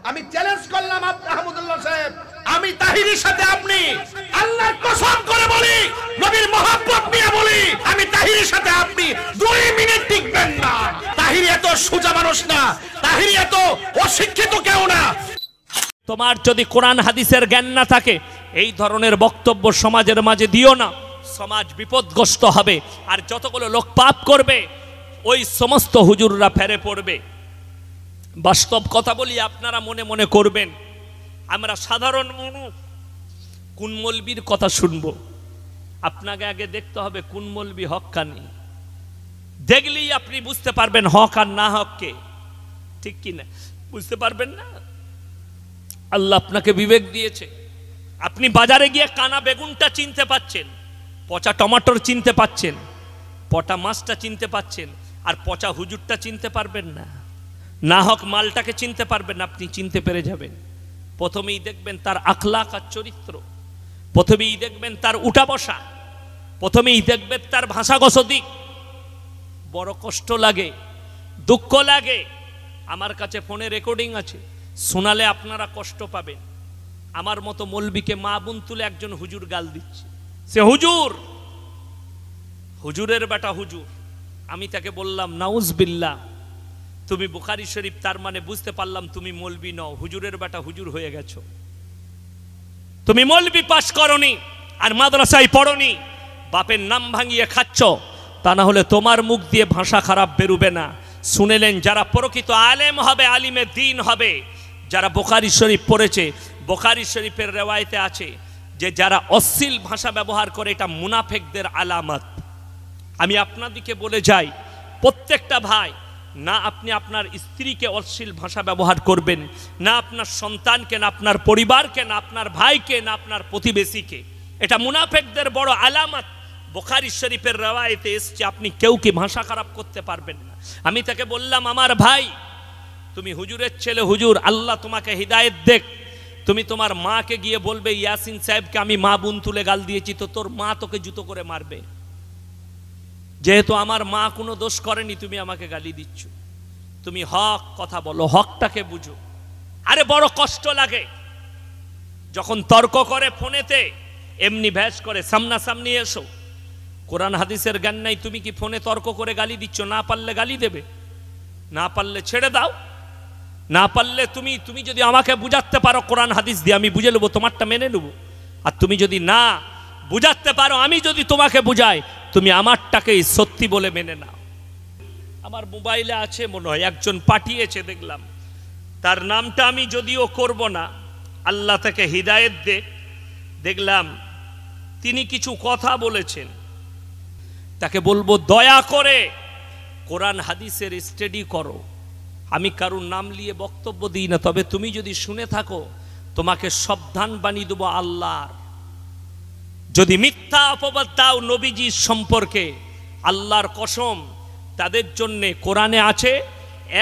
আমি চ্যালেঞ্জ করলাম আহমদুল্লাহ সাহেব, আমি তাহিরির সাথে আপনি, আল্লাহর কসম করে বলি, নবীর মহব্বত নিয়ে বলি, আমি তাহিরির সাথে আপনি 2 মিনিট টিকবেন না। তাহিরি এত সোজা মানুষ না, তাহিরি এত অশিক্ষিত কেউ না। তোমার যদি কোরআন হাদিসের জ্ঞান না থাকে, এই ধরনের বক্তব্য সমাজের মাঝে দিও না, সমাজ বিপদগ্রস্ত হবে। আর যতগুলো লোক পাপ করবে, ওই সমস্ত হুজুররা ফেরে পড়বে। বাস্তব কথা বলি, আপনারা মনে মনে করবেন আমরা সাধারণ মানুষ, কোন মৌলবীর কথা শুনবো? আপনাকে আগে দেখতে হবে কোন মৌলবী হক্কানি। দেখলেই আপনি বুঝতে পারবেন হক আর না হককে, ঠিক কি না? বুঝতে পারবেন না? আল্লাহ আপনাকে বিবেক দিয়েছে, আপনি বাজারে গিয়ে কানা বেগুনটা চিনতে পাচ্ছেন, পচা টমাটোর চিনতে পাচ্ছেন, পটা মাছটা চিনতে পাচ্ছেন, আর পচা হুজুরটা চিনতে পারবেন না। না হক মালটাকে চিনতে পারবেন, আপনি চিনতে পেরে যাবেন। প্রথমেই দেখবেন তার আখলাক আর চরিত্র, প্রথমেই দেখবেন তার উঠা বসা, প্রথমেই দেখবেন তার ভাষাগত দিক। বড় কষ্ট লাগে, দুঃখ লাগে। আমার কাছে ফোনে রেকর্ডিং আছে, শোনালে আপনারা কষ্ট পাবেন। আমার মতো মৌলবীকে মা বোন তুলে একজন হুজুর গাল দিচ্ছে। সে হুজুর, হুজুরের বেটা হুজুর। আমি তাকে বললাম নাউজবিল্লাহ, তুমি বুখারী শরীফ, তার মানে বুঝতে পারলাম তুমি মৌলবী নও, হুজুরের বেটা হুজুর হয়ে গেছো। তুমি মৌলবী পাস করনি আর মাদ্রাসায় পড়নি, বাপের নাম ভাঙিয়ে খাচ্ছ, তা না হলে তোমার মুখ দিয়ে ভাষা খারাপ বেরুবে না। শুনেলেন, যারা প্রকৃত আলেম হবে, আলিমে দ্বীন হবে, যারা বুখারী শরীফ পড়েছে, বুখারী শরীফের রেওয়ায়েতে আছে যে যারা অশ্লীল ভাষা ব্যবহার করে, এটা মুনাফিকদের আলামত। আমি আপনাদেরকে বলে যাই, প্রত্যেকটা ভাই, না আপনি আপনার স্ত্রীকে অশ্লীল ভাষা ব্যবহার করবেন, না আপনার সন্তানকে, না আপনার পরিবারকে, না আপনার ভাইকে, না আপনার প্রতিবেশীকে। এটা মুনাফিকদের বড় আলামত। বুখারী শরীফের রিওয়ায়াতে এসেছে আপনি কেউ কি ভাষা খারাপ করতে পারবেন না। আমি তাকে বললাম, আমার ভাই, তুমি হুজুরের ছেলে, হুজুর আল্লাহ তোমাকে হিদায়েত দেখ, তুমি তোমার মাকে গিয়ে বলবে ইয়াসিন সাহেবকে আমি মা বোন তুলে গাল দিয়েছি, তো তোর মা তোকে জুতো করে মারবে। যেহেতু আমার মা কোনো দোষ করেনি, তুমি আমাকে গালি দিচ্ছ। তুমি হক কথা বলো, হকটাকে বুঝো। আরে বড় কষ্ট লাগে যখন তর্ক করে ফোনেতে, এমনি ভ্যাস করে, সামনাসামনি এসো। কোরআন হাদিসের জ্ঞান নাই, তুমি কি ফোনে তর্ক করে গালি দিচ্ছ? না পারলে গালি দেবে, না পারলে ছেড়ে দাও। না পারলে তুমি যদি আমাকে বুঝাতে পারো কোরআন হাদিস দিয়ে, আমি বুঝে নেবো, তোমারটা মেনে নেবো। আর তুমি যদি না বুঝাতে পারো, আমি যদি তোমাকে বুঝাই, তুমি আমারটাকেই সত্যি বলে মেনে নাও। আমার মোবাইলে আছে মনে হয়, একজন পাঠিয়েছে দেখলাম, তার নামটা আমি যদিও করব না, আল্লাহ তাকে হিদায়েত দে। দেখলাম তিনি কিছু কথা বলেছেন, তাকে বলবো দয়া করে কোরআন হাদিসের স্টাডি করো। আমি কারুর নাম নিয়ে বক্তব্য দিই না, তবে তুমি যদি শুনে থাকো, তোমাকে সাবধান বানিয়ে দেবো আল্লাহর। যদি মিথ্যা অপবাদ দাও নবীজির সম্পর্কে, আল্লাহর কসম, তাদের জন্য কোরআনে আছে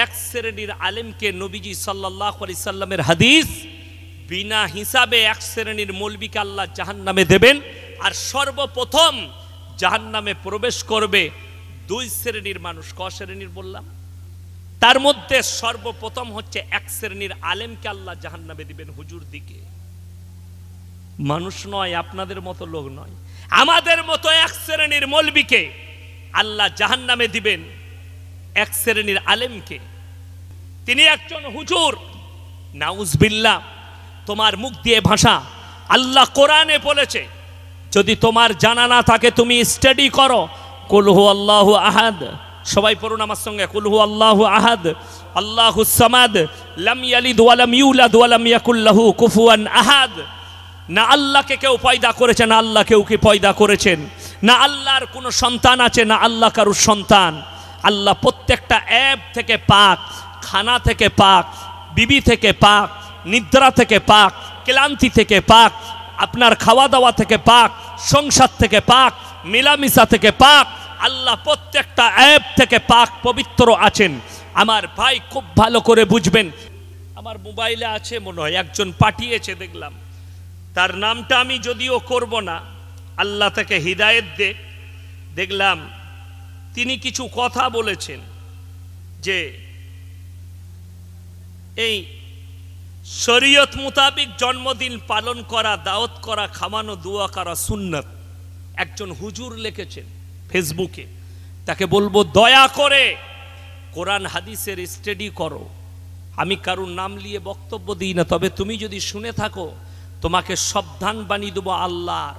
এক শ্রেণীর আলেমকে নবীজি সাল্লাল্লাহু আলাইহি সাল্লামের হাদিস বিনা হিসাবে এক শ্রেণীর মৌলবীকে আল্লাহ জাহান্নামে দেবেন। আর সর্বপ্রথম জাহান্নামে প্রবেশ করবে 2 শ্রেণীর মানুষ। ক শ্রেণীর বললাম? তার মধ্যে সর্বপ্রথম হচ্ছে এক শ্রেণীর আলেমকে আল্লাহ জাহান্নামে দিবেন, হুজুর দিকে। মানুষ নয়, আপনাদের মতো লোক নয়, আমাদের মতো এক শ্রেণীর মৌলবীকে আল্লাহ জাহান্নামে দিবেন, এক শ্রেণীর আলেমকে। তিনি একজন হুজুর। নাউজবিল্লাহ, তোমার মুখ দিয়ে ভাষা। আল্লাহ কোরআনে বলেছে, যদি তোমার জানা না থাকে তুমি স্টাডি করো। কুল হু আল্লাহু আহাদ, সবাই পড়ুন আমার সঙ্গে, কুল হু আল্লাহু আহাদ আল্লাহুস সামাদ লাম ইয়ালিদ ওয়া লাম ইউলাদ ওয়া লাম ইয়াকুল লাহু কুফুয়ান আহাদ। না আল্লাহকে কেউ পয়দা করেছে, না আল্লাহ কেউ কি পয়দা করেছেন, না আল্লাহর কোনো সন্তান আছে, না আল্লাহ কারুর সন্তান। আল্লাহ প্রত্যেকটা অ্যাব থেকে পাক, খানা থেকে পাক, বিবি থেকে পাক, নিদ্রা থেকে পাক, ক্লান্তি থেকে পাক, আপনার খাওয়া দাওয়া থেকে পাক, সংসার থেকে পাক, মিলামিশা থেকে পাক। আল্লাহ প্রত্যেকটা অ্যাব থেকে পাক পবিত্র আছেন। আমার ভাই খুব ভালো করে বুঝবেন। আমার মোবাইলে আছে মনে হয়, একজন পাঠিয়েছে দেখলাম, তার নামটা আমি যদিও করব না, আল্লাহ তাকে হিদায়েত দে। দেখলাম তিনি কিছু কথা বলেছেন যে এই শরীয়ত মোতাবিক জন্মদিন পালন করা, দাওয়াত করা, খাওয়ানো, দোয়া করা সুন্নাত। একজন হুজুর লিখেছেন ফেসবুকে, তাকে বলবো দয়া করে কোরআন হাদিসের স্টাডি করো। আমি কারুর নাম নিয়ে বক্তব্য দিই না, তবে তুমি যদি শুনে থাকো তোমাকে সাবধান বানিয়ে দেবো আল্লাহর।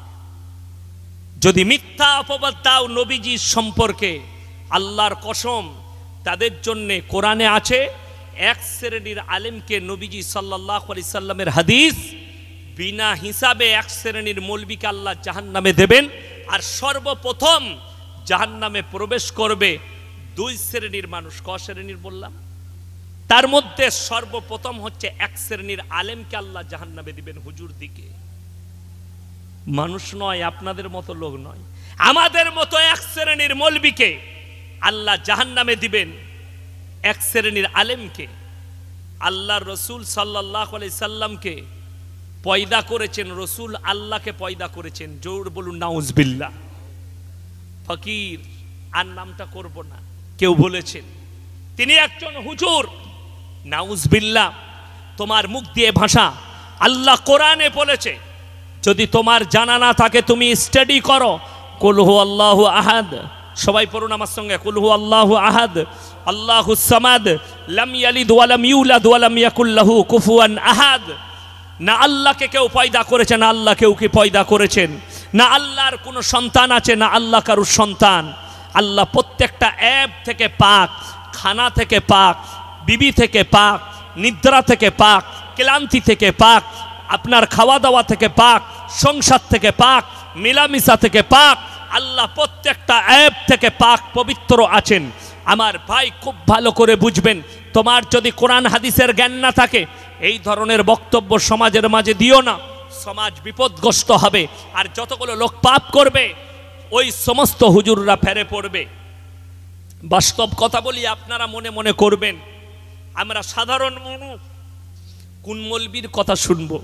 যদি মিথ্যা অপবাদ দাও নবীজির সম্পর্কে, আল্লাহর কসম তাদের জন্যে কোরআনে আছে এক শ্রেণীর আলেমকে নবীজি সাল্লাল্লাহু আলাইহি সাল্লামের হাদিস বিনা হিসাবে এক শ্রেণীর মৌলবীকে আল্লাহ জাহান্নামে দেবেন। আর সর্বপ্রথম জাহান্নামে প্রবেশ করবে দুই শ্রেণীর মানুষ। ক শ্রেণীর বললাম? তার মধ্যে সর্বপ্রথম হচ্ছে এক শ্রেণীর আলেমকে আল্লাহ জাহান্নামে দিবেন। হুজুর দিকে মানুষ নয়, আপনাদের মতো লোক নয়, আমাদের মতো এক শ্রেণীর মৌলবীকে আল্লাহ জাহান্নামে দিবেন। এক শ্রেণীর আলেমকে আল্লাহর রসুল সাল্লাল্লাহু আলাইহি সাল্লামকে পয়দা করেছেন, রসুল আল্লাহকে পয়দা করেছেন। জোর বলুন নাউজুবিল্লাহ। ফকির, আর নামটা করব না, কেউ বলেছেন তিনি একজন হুজুর। নাউজুবিল্লাহ। তোমার মুখ দিয়ে ভাষা, আল্লাহ কোরআনে বলেছে, যদি তোমার জানা না থাকে তুমি স্টাডি করো। কুল হু আল্লাহু আহাদ, সবাই পড়ুন আমার সঙ্গে, কুল হু আল্লাহু আহাদ আল্লাহুস সামাদ লাম ইয়ালিদ ওয়া লাম ইউলাদ ওয়া লাম ইয়াকুল লাহু কুফুয়ান আহাদ। না আল্লাহকে কেউ পয়দা করেছে, না আল্লাহ কেউ কি পয়দা করেছেন, না আল্লাহর কোনো সন্তান আছে, না আল্লাহ কারুর সন্তান। আল্লাহ প্রত্যেকটা অ্যাব থেকে পাক, খানা থেকে পাক, বিবি থেকে পাক, নিদ্রা থেকে পাক, ক্লান্তি থেকে পাক, আপনার খাওয়া দাওয়া থেকে পাক, সংসার থেকে পাক, মিলামিশা থেকে পাক। আল্লাহ প্রত্যেকটা অ্যাব থেকে পাক পবিত্র আছেন। আমার ভাই খুব ভালো করে বুঝবেন, তোমার যদি কোরআন হাদিসের জ্ঞান না থাকে এই ধরনের বক্তব্য সমাজের মাঝে দিও না, সমাজ বিপদগ্রস্ত হবে। আর যতগুলো লোক পাপ করবে ওই সমস্ত হুজুররা ফেরে পড়বে। বাস্তব কথা বলি, আপনারা মনে মনে করবেন আমরা সাধারণ মানুষ, কোন মৌলবীর কথা শুনবো?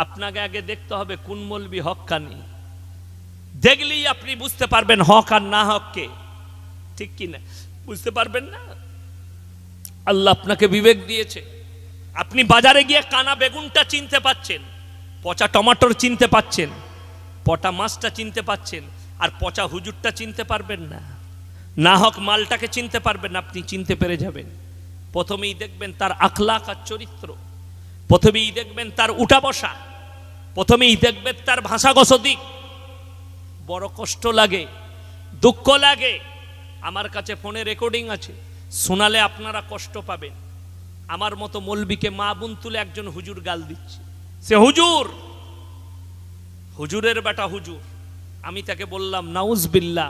আপনাকে আগে দেখতে হবে কোন মৌলবী হক্কানি। দেখলেই আপনি বুঝতে পারবেন হক আর না হককে, ঠিক কি না? বুঝতে পারবেন না? আল্লাহ আপনাকে বিবেক দিয়েছে, আপনি বাজারে গিয়ে কানা বেগুনটা চিনতে পাচ্ছেন, পচা টমাটোর চিনতে পাচ্ছেন, পটা মাছটা চিনতে পাচ্ছেন, আর পচা হুজুরটা চিনতে পারবেন না। না হক মালটাকে চিনতে পারবেন না, আপনি চিনতে পেরে যাবেন। প্রথমেই দেখবেন তার আখলাক আর চরিত্র, প্রথমেই দেখবেন তার উঠা বসা, প্রথমেই দেখবেন তার ভাষাগত দিক। বড় কষ্ট লাগে, দুঃখ লাগে। আমার কাছে ফোনে রেকর্ডিং আছে, শোনালে আপনারা কষ্ট পাবেন। আমার মতো মৌলবীকে মা বোন তুলে একজন হুজুর গাল দিচ্ছে। সে হুজুর, হুজুরের বেটা হুজুর। আমি তাকে বললাম নাউজুবিল্লাহ,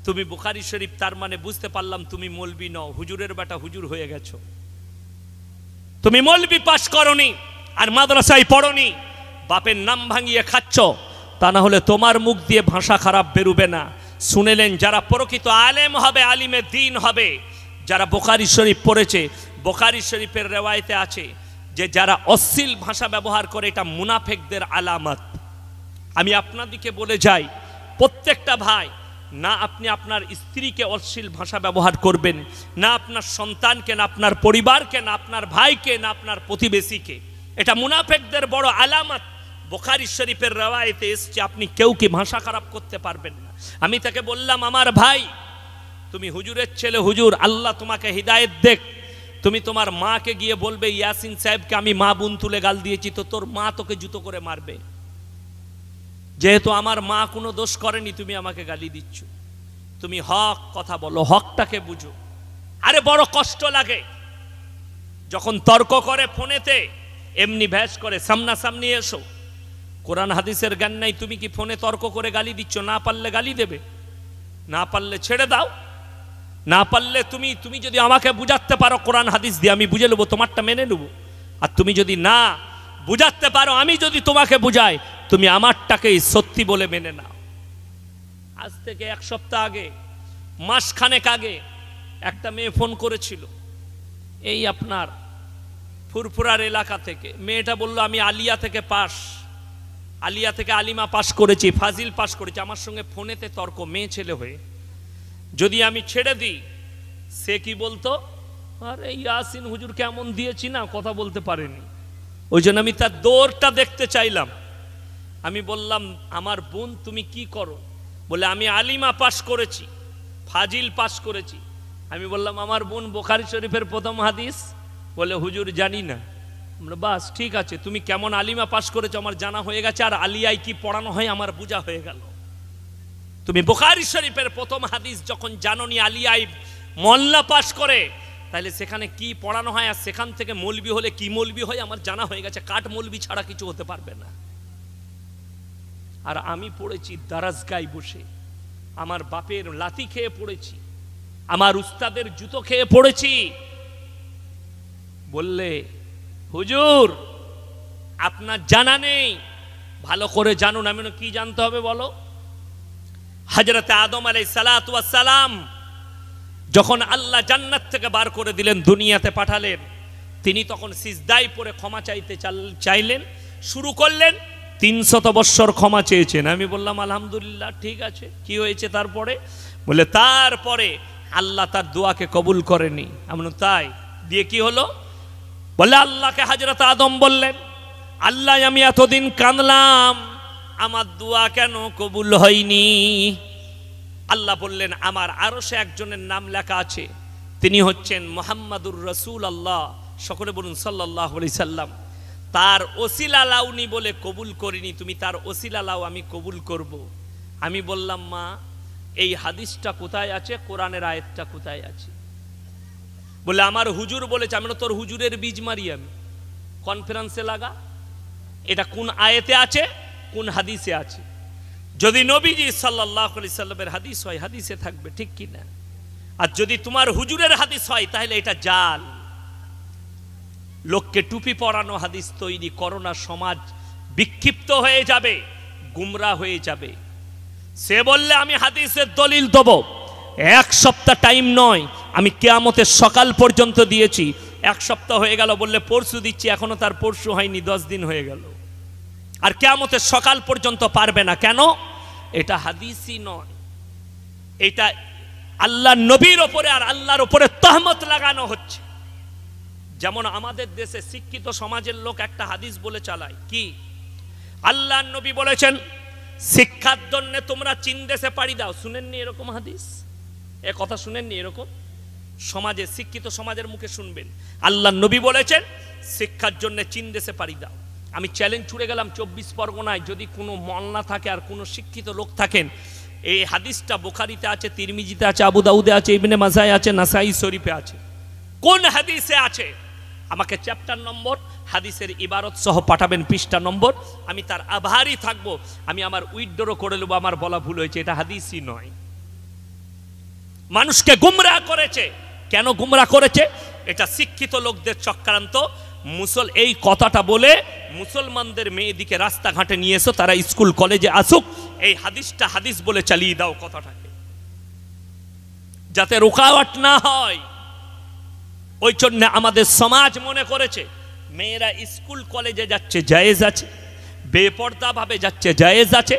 তুমি বুখারী শরীফ, তার মানে বুঝতে পারলাম তুমি মৌলবী নও, হুজুরের বেটা হুজুর হয়ে গেছো। তুমি মৌলবী পাস করনি আর মাদ্রাসায় পড়নি, বাপের নাম ভাঙিয়ে খাচ্ছ, তা না হলে তোমার মুখ দিয়ে ভাষা খারাপ বেরোবে না। শুনেলেন, যারা প্রকৃত আলেম হবে, আলিমে দ্বীন হবে, যারা বুখারী শরীফ পড়েছে, বুখারী শরীফের রেওয়ায়েতে আছে যে যারা অশ্লীল ভাষা ব্যবহার করে এটা মুনাফিকদের আলামত। আমি আপনাদেরকে বলে যাই, প্রত্যেকটা ভাই, না আপনি আপনার স্ত্রীকে অশ্লীল ভাষা ব্যবহার করবেন, না আপনার সন্তানকে, না আপনার পরিবারকে, না আপনার ভাইকে, না আপনার প্রতিবেশীকে। এটা মুনাফিকদের বড় আলামত। বুখারী শরীফের রিওয়ায়াতে এসেছে আপনি কেউ কি ভাষা খারাপ করতে পারবেন না। আমি তাকে বললাম, আমার ভাই, তুমি হুজুরের ছেলে, হুজুর আল্লাহ তোমাকে হিদায়েত দেখ, তুমি তোমার মাকে গিয়ে বলবে ইয়াসিন সাহেবকে আমি মা বোন তুলে গাল দিয়েছি, তো তোর মা তোকে জুতো করে মারবে। যেহেতু আমার মা কোনো দোষ করেনি, তুমি আমাকে গালি দিচ্ছ। তুমি হক কথা বলো, হকটাকে বুঝো। আরে বড় কষ্ট লাগে যখন তর্ক করে ফোনেতে, এমনি ভ্যাস করে, সামনাসামনি এসো। কোরআন হাদিসের জ্ঞান নাই, তুমি কি ফোনে তর্ক করে গালি দিচ্ছ? না পারলে গালি দেবে, না পারলে ছেড়ে দাও। না পারলে তুমি যদি আমাকে বুঝাতে পারো কোরআন হাদিস দিয়ে, আমি বুঝে নেবো, তোমারটা মেনে নেবো। আর তুমি যদি না বুঝাতে পারো, আমি যদি তোমাকে বুঝাই, তুমি আমারটাকেই সত্যি বলে মেনে নাও। আজ থেকে এক সপ্তাহ আগে, মাসখানেক আগে একটা মেয়ে ফোন করেছিল, এই আপনার ফুরফুরার এলাকা থেকে। মেয়েটা বলল আমি আলিয়া থেকে পাস, আলিয়া থেকে আলিমা পাস করেছি, ফাজিল পাস করেছি। আমার সঙ্গে ফোনেতে তর্ক, মেয়ে ছেলে হয়ে। যদি আমি ছেড়ে দিই, সে কি বলতো, আরে ইয়াসিন হুজুর কেমন দিয়েছি না, কথা বলতে পারেনি। ওই জন্য আমি তার দৌড়টা দেখতে চাইলাম। আমি বললাম, আমার বোন তুমি কি করো? বলে আমি আলিমা পাশ করেছি, ফাজিল পাশ করেছি। আমি বললাম, আমার বোন বুখারী শরীফের প্রথম হাদিস? বলে হুজুর জানি না। আমরা বাস ঠিক আছে, তুমি কেমন আলিমা পাশ করেছো আমার জানা হয়ে গেছে, আর আলিয়ায় কি পড়ানো হয় আমার বোঝা হয়ে গেল। তুমি বুখারী শরীফের প্রথম হাদিস যখন জানোনি আলিয়ায় মোল্লা পাশ করে, তাহলে সেখানে কি পড়ানো হয়, আর সেখান থেকে মৌলবি হলে কি মৌলবি হয় আমার জানা হয়ে গেছে। কাঠ মৌলবি ছাড়া কিছু হতে পারবে না। আর আমি পড়েছি দারাজগায় বসে, আমার বাপের লাথি খেয়ে পড়েছি, আমার উস্তাদের জুতো খেয়ে পড়েছি। বললে হুজুর আপনার জানা নেই, ভালো করে জানুন। আমি কি জানতে হবে বলো? হযরত আদম আলাইহিস সালাতু ওয়াস সালাম যখন আল্লাহ জান্নাত থেকে বার করে দিলেন, দুনিয়াতে পাঠালেন, তিনি তখন সিজদায় পড়ে ক্ষমা চাইতে চাইলেন, শুরু করলেন। 300 বৎসর ক্ষমা চেয়েছেন। আমি বললাম আলহামদুলিল্লাহ, ঠিক আছে, কি হয়েছে তারপরে? বলে তারপরে আল্লাহ তার দোয়াকে কবুল করেনি। আমি তাই দিয়ে কি হলো? বলে আল্লাহকে হযরত আদম বললেন, আল্লাহ আমি এতদিন কাঁদলাম, আমার দোয়া কেন কবুল হয়নি? আল্লাহ বললেন, আমার আরশে একজনের নাম লেখা আছে, তিনি হচ্ছেন মুহাম্মাদুর রাসূলুল্লাহ। সকলে বলুন সাল্লাল্লাহু আলাইহি সাল্লাম। তার ওসিলা লাউনি বলে কবুল করিনি, তুমি তার ওসিলা লাও, আমি কবুল করব। আমি বললাম, মা এই হাদিসটা কোথায় আছে, কোরআনের আয়াতটা কোথায় আছে? বলে আমার হুজুর বলেছে। আমি তোর হুজুরের বীজ মারি আমি, কনফারেন্সে লাগা। এটা কোন আয়াতে আছে, কোন হাদিসে আছে? যদি নবীজি সাল্লাল্লাহু আলাইহি সাল্লামের হাদিস হয়, হাদিসে থাকবে, ঠিক কি না? আর যদি তোমার হুজুরের হাদিস হয়, তাহলে এটা জাল। লোককে টুপি পরানো হাদিস তৈরি করো না, সমাজ বিক্ষিপ্ত হয়ে যাবে, গুমরা হয়ে যাবে। সে বললে আমি হাদিসের দলিল দেব, 1 সপ্তাহ টাইম নয়, আমি কিয়ামতের সকাল পর্যন্ত দিয়েছি। 1 সপ্তাহ হয়ে গেল, বললে পরশু দিচ্ছি, এখনো তার পরশু হয়নি, 10 দিন হয়ে গেল। আর কিয়ামতের সকাল পর্যন্ত পারবে না। কেন? এটা হাদিসই নয়, এটা আল্লাহ নবীর ওপরে আর আল্লাহর ওপরে তহমত লাগানো হচ্ছে। যেমন আমাদের দেশে শিক্ষিত সমাজের লোক একটা হাদিস বলে চালায়, কি? আল্লাহর নবী বলেছেন, শিক্ষার জন্য তোমরা চীন দেশে পাড়ি দাও। শুনেননি এরকম হাদিস? এ কথা শুনেননি? এরকম সমাজে, শিক্ষিত সমাজের মুখে শুনবেন, আল্লাহর নবী বলেছেন শিক্ষার জন্য চীন দেশে পাড়ি দাও। আমি চ্যালেঞ্জ ছুড়ে গেলাম 24 পরগনায় যদি কোনো মোল্লা থাকে আর কোনো শিক্ষিত লোক থাকেন, এই হাদিসটা বুখারীতে আছে, তিরমিজিতে আছে, আবু দাউদে আছে, ইবনে মাজায় আছে, নাসাই শরীফে আছে। কোন হাদিসে আছে? আমাকে চ্যাপ্টার নম্বর, হাদিসের ইবারত সহ পাঠাবেন, পৃষ্ঠা নম্বর। আমি তার আভারই থাকবো। আমি আমার উইথড্র করে নেবো, আমার বলা ভুল হয়েছে, এটা হাদিসই নয়। মানুষকে গুমরাহ করেছে। কেন গুমরাহ করেছে? এটা শিক্ষিত লোকদের চক্রান্ত। এই কথাটা বলে মুসলমানদের মেয়েদিকে রাস্তাঘাটে নিয়ে এসো, তারা স্কুল কলেজে আসুক, এই হাদিসটা হাদিস বলে চালিয়ে দাও কথাটাকে, যাতে রুকাওয়াট না হয়। ওই জন্য আমাদের সমাজ মনে করেছে মেয়েরা স্কুল কলেজে যাচ্ছে জায়েজ আছে, বেপর্দা ভাবে যাচ্ছে জায়েজ আছে।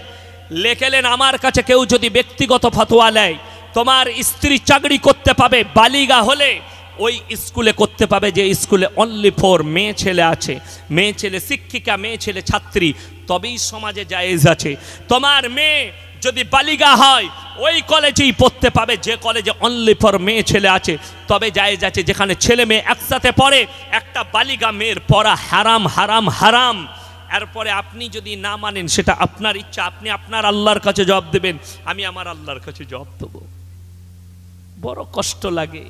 লেখেলেন, আমার কাছে কেউ যদি ব্যক্তিগত ফতোয়া নেয়, তোমার স্ত্রী চাকরি করতে পাবে বালিগা হলে ওই স্কুলে করতে পাবে যে স্কুলে অনলি ফর মেয়ে ছেলে আছে, মেয়ে ছেলে শিক্ষিকা, মেয়ে ছেলে ছাত্রী, তবেই সমাজে জায়েজ আছে। তোমার মেয়ে যদি বালিগা হয় ওই কলেজেই পড়তে পাবে যে কলেজে অনলি ফর মেয়ে ছেলে আছে, তবে জায়েজ আছে। যেখানে ছেলে মেয়ে একসাথে পড়ে, একটা বালিগা মেয়ের পড়া হারাম হারাম হারাম। এরপরে আপনি যদি না মানেন, সেটা আপনার ইচ্ছা, আপনি আপনার আল্লাহর কাছে জবাব দেবেন, আমি আমার আল্লাহর কাছে জবাব দেব। বড় কষ্ট লাগে।